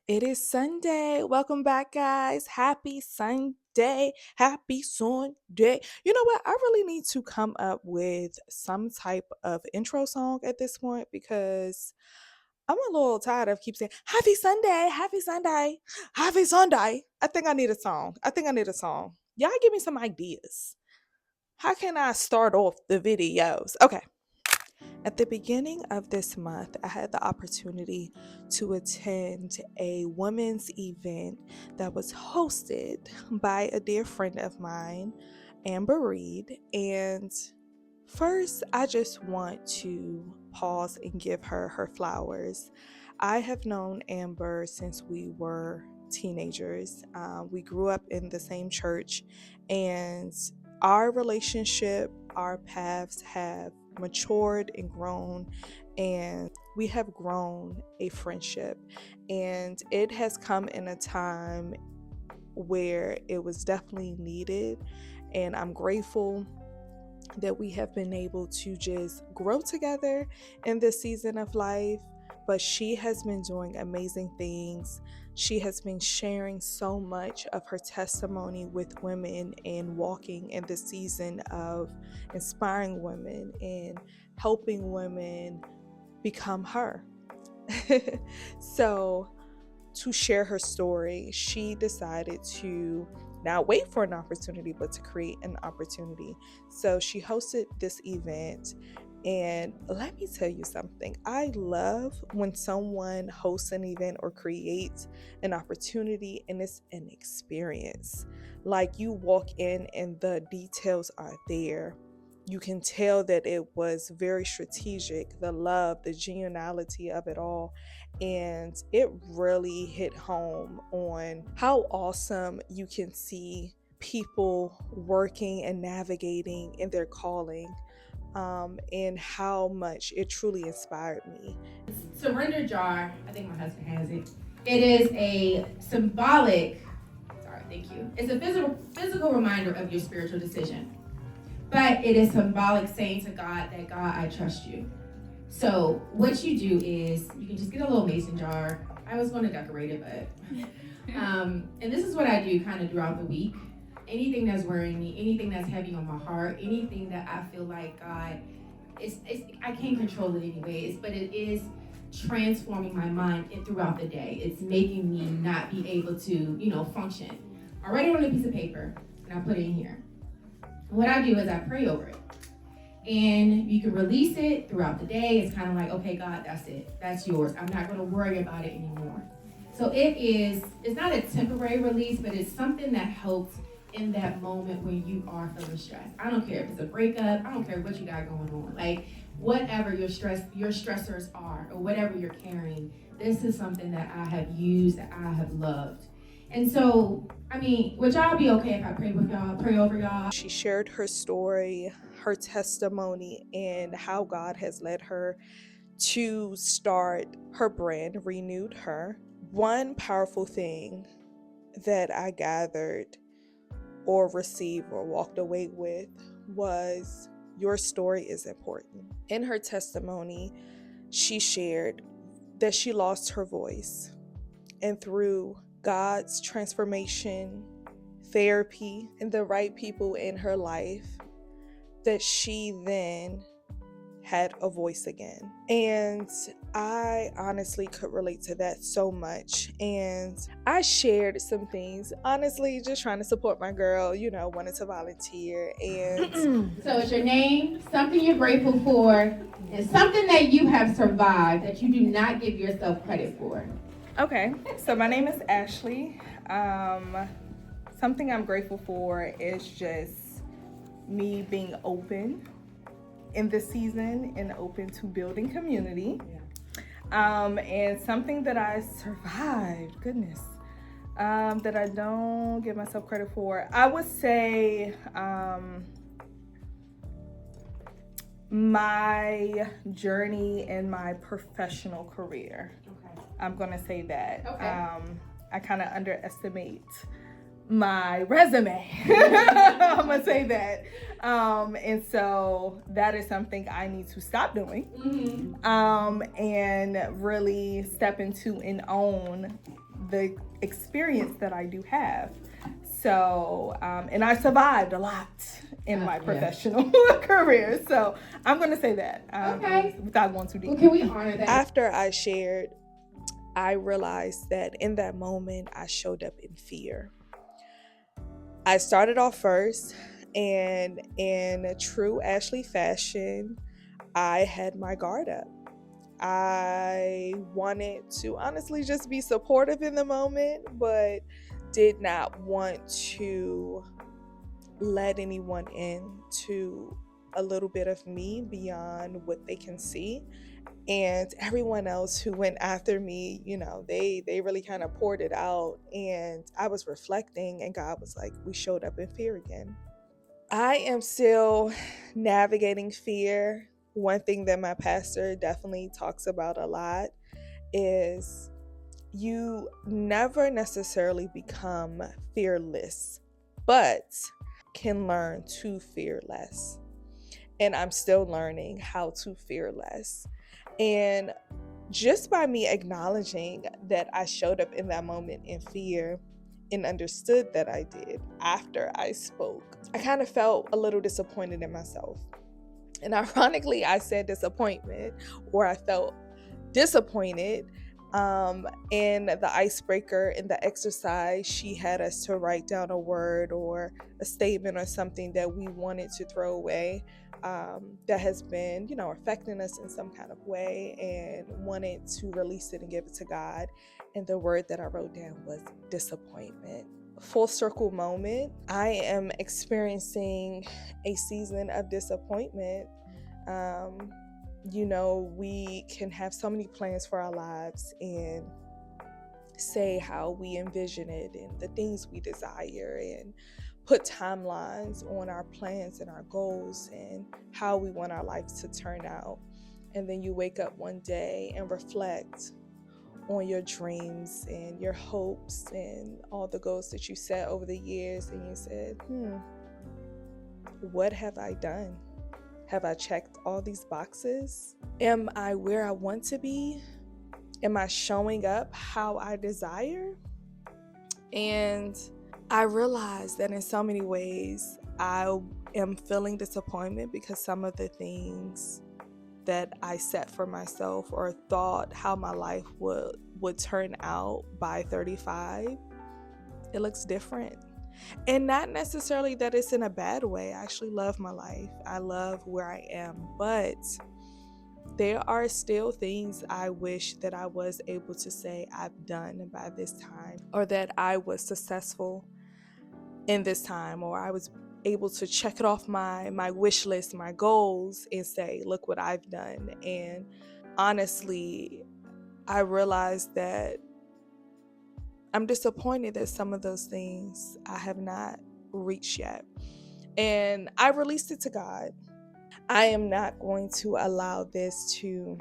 It is Sunday. Welcome back, guys. Happy Sunday. Happy Sunday. You know what? I really need to come up with some type of intro song at this point because I'm a little tired of keep saying Happy Sunday, Happy Sunday, Happy Sunday. I think I need a song. Y'all give me some ideas. How can I start off the videos? Okay. At the beginning of this month, I had the opportunity to attend a women's event that was hosted by a dear friend of mine, Amber Reed. And first, I just want to pause and give her her flowers. I have known Amber since we were teenagers. We grew up in the same church, and our relationship, our paths have matured and grown, and we have grown a friendship. And it has come in a time where it was definitely needed, and I'm grateful that we have been able to just grow together in this season of life. But she has been doing amazing things. She has been sharing so much of her testimony with women and walking in the season of inspiring women and helping women become her. So, to share her story, she decided to not wait for an opportunity, but to create an opportunity. So she hosted this event. And let me tell you something. I love when someone hosts an event or creates an opportunity and it's an experience. Like you walk in and the details are there. You can tell that it was very strategic, the love, the genuinity of it all. And it really hit home on how awesome you can see people working and navigating in their calling, and how much it truly inspired me. Surrender jar, I think my husband has it. It is a symbolic, sorry, thank you. It's a physical reminder of your spiritual decision. But it is symbolic saying to God that God, I trust you. So what you do is you can just get a little mason jar. I was going to decorate it, but and this is what I do kind of throughout the week. Anything that's worrying me, anything that's heavy on my heart, anything that I feel like God, I can't control it anyways, but it is transforming my mind throughout the day. It's making me not be able to, function. I write it on a piece of paper and I put it in here. What I do is I pray over it. And you can release it throughout the day. It's kind of like, okay, God, that's it. That's yours. I'm not going to worry about it anymore. So it's not a temporary release, but it's something that helps in that moment when you are feeling stressed. I don't care if it's a breakup. I don't care what you got going on. Like whatever your stressors are, or whatever you're carrying, this is something that I have used, that I have loved. And so, would y'all be okay if I pray with y'all, pray over y'all? She shared her story, her testimony, and how God has led her to start her brand, Renewed Her. One powerful thing that I gathered or received or walked away with was your story is important. In her testimony, she shared that she lost her voice, and through God's transformation, therapy, and the right people in her life, that she then had a voice again. And I honestly could relate to that so much. And I shared some things, honestly, just trying to support my girl, wanted to volunteer. And So it's your name, something you're grateful for, and something that you have survived that you do not give yourself credit for. Okay, so my name is Ashley. Something I'm grateful for is just me being open in this season and open to building community. And something that I survived, goodness, that I don't give myself credit for, I would say my journey in my professional career. Okay. I'm gonna say that. Okay. I kind of underestimate my resume. I'm gonna say that. And so that is something I need to stop doing. And really step into and own the experience that I do have. So, and I survived a lot in my professional career. So I'm going to say that Okay. without going too deep. Well, can we honor that? After I shared, I realized that in that moment, I showed up in fear. I started off first, and in a true Ashley fashion, I had my guard up. I wanted to honestly just be supportive in the moment, but did not want to let anyone into a little bit of me beyond what they can see. And everyone else who went after me, they really kind of poured it out. And I was reflecting, and God was like, we showed up in fear again. I am still navigating fear. One thing that my pastor definitely talks about a lot is you never necessarily become fearless, but can learn to fear less. And I'm still learning how to fear less. And just by me acknowledging that I showed up in that moment in fear and understood that I did after I spoke, I kind of felt a little disappointed in myself. And ironically, I said disappointment, or I felt disappointed. In the icebreaker, in the exercise, she had us to write down a word or a statement or something that we wanted to throw away, that has been, affecting us in some kind of way, and wanted to release it and give it to God. And the word that I wrote down was disappointment. Full circle moment. I am experiencing a season of disappointment. We can have so many plans for our lives and say how we envision it and the things we desire, and put timelines on our plans and our goals and how we want our lives to turn out. And then you wake up one day and reflect on your dreams and your hopes and all the goals that you set over the years, and you said, what have I done? Have I checked all these boxes? Am I where I want to be? Am I showing up how I desire? And I realized that in so many ways, I am feeling disappointment because some of the things that I set for myself or thought how my life would turn out by 35, it looks different. And not necessarily that it's in a bad way. I actually love my life. I love where I am. But there are still things I wish that I was able to say I've done by this time, or that I was successful in this time, or I was able to check it off my wish list, my goals, and say, look what I've done. And honestly, I realized that I'm disappointed that some of those things I have not reached yet. And I released it to God. I am not going to allow this to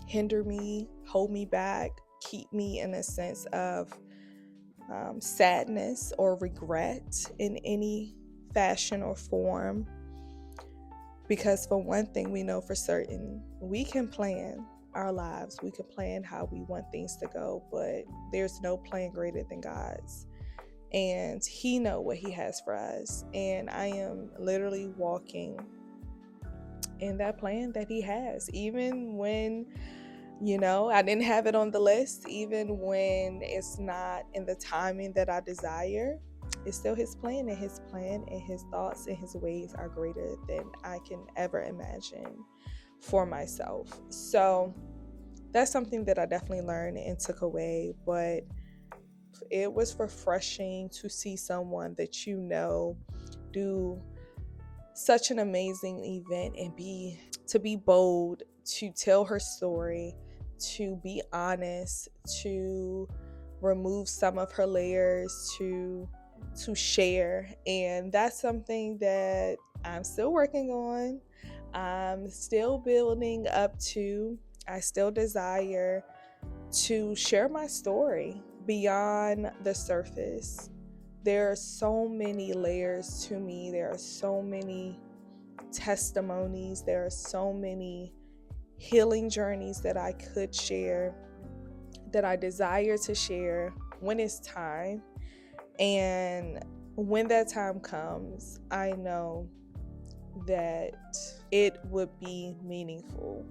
hinder me, hold me back, keep me in a sense of sadness or regret in any fashion or form. Because for one thing, we know for certain, we can plan our lives. We can plan how we want things to go, but there's no plan greater than God's. And He knows what He has for us. And I am literally walking in that plan that He has, even when I didn't have it on the list, even when it's not in the timing that I desire. It's still His plan, and His plan and His thoughts and His ways are greater than I can ever imagine for myself. So that's something that I definitely learned and took away. But it was refreshing to see someone that do such an amazing event and to be bold, to tell her story, to be honest, to remove some of her layers, to share. And that's something that I'm still working on. I'm still building up to. I still desire to share my story beyond the surface. There are so many layers to me. There are so many testimonies. There are so many healing journeys that I could share that I desire to share when it's time. And when that time comes, I know that it would be meaningful.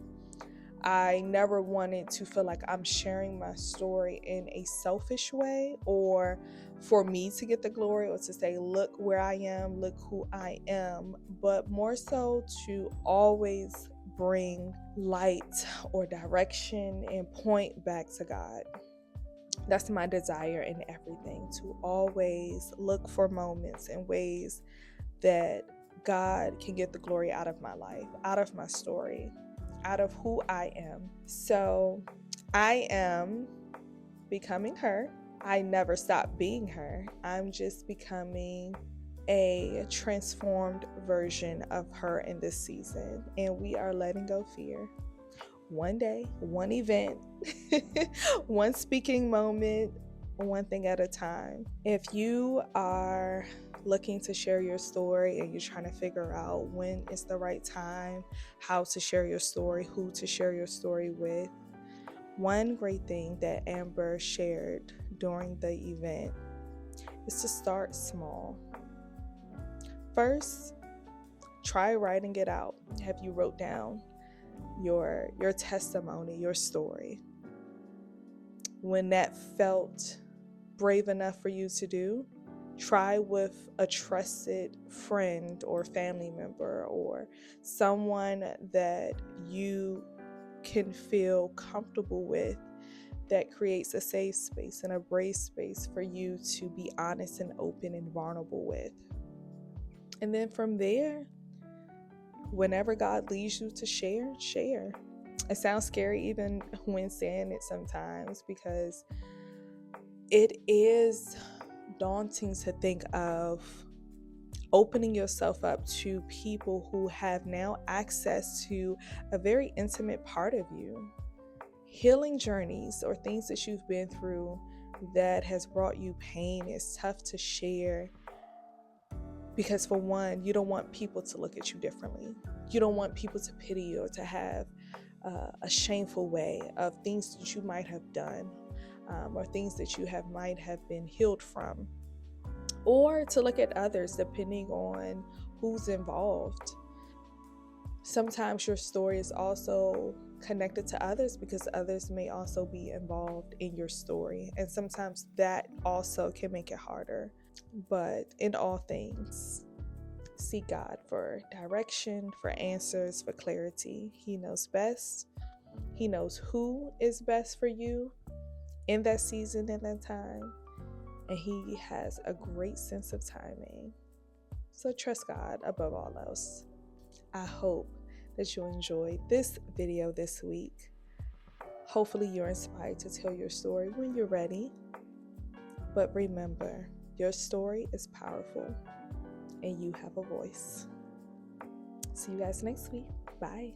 I never wanted to feel like I'm sharing my story in a selfish way, or for me to get the glory, or to say, look where I am, look who I am, but more so to always bring light or direction and point back to God. That's my desire in everything, to always look for moments and ways that God can get the glory out of my life, out of my story, out of who I am. So I am becoming her. I never stop being her. I'm just becoming a transformed version of her in this season. And we are letting go fear. One day, one event, one speaking moment, one thing at a time. If you are looking to share your story and you're trying to figure out when is the right time, how to share your story, who to share your story with, one great thing that Amber shared during the event is to start small. First, try writing it out. Have you wrote down your testimony, your story? When that felt brave enough for you to do, try with a trusted friend or family member, or someone that you can feel comfortable with, that creates a safe space and a brave space for you to be honest and open and vulnerable with. And then from there, whenever God leads you to share, share. It sounds scary even when saying it sometimes, because it is daunting to think of opening yourself up to people who have now access to a very intimate part of you. Healing journeys or things that you've been through that has brought you pain is tough to share, because for one, you don't want people to look at you differently. You don't want people to pity you or to have a shameful way of things that you might have done, or things that you might have been healed from, or to look at others depending on who's involved. Sometimes your story is also connected to others because others may also be involved in your story, and sometimes that also can make it harder. But in all things, seek God for direction, for answers, for clarity. He knows best. He knows who is best for you in that season and that time. And He has a great sense of timing. So trust God above all else. I hope that you enjoyed this video this week. Hopefully you're inspired to tell your story when you're ready. But remember, your story is powerful and you have a voice. See you guys next week. Bye.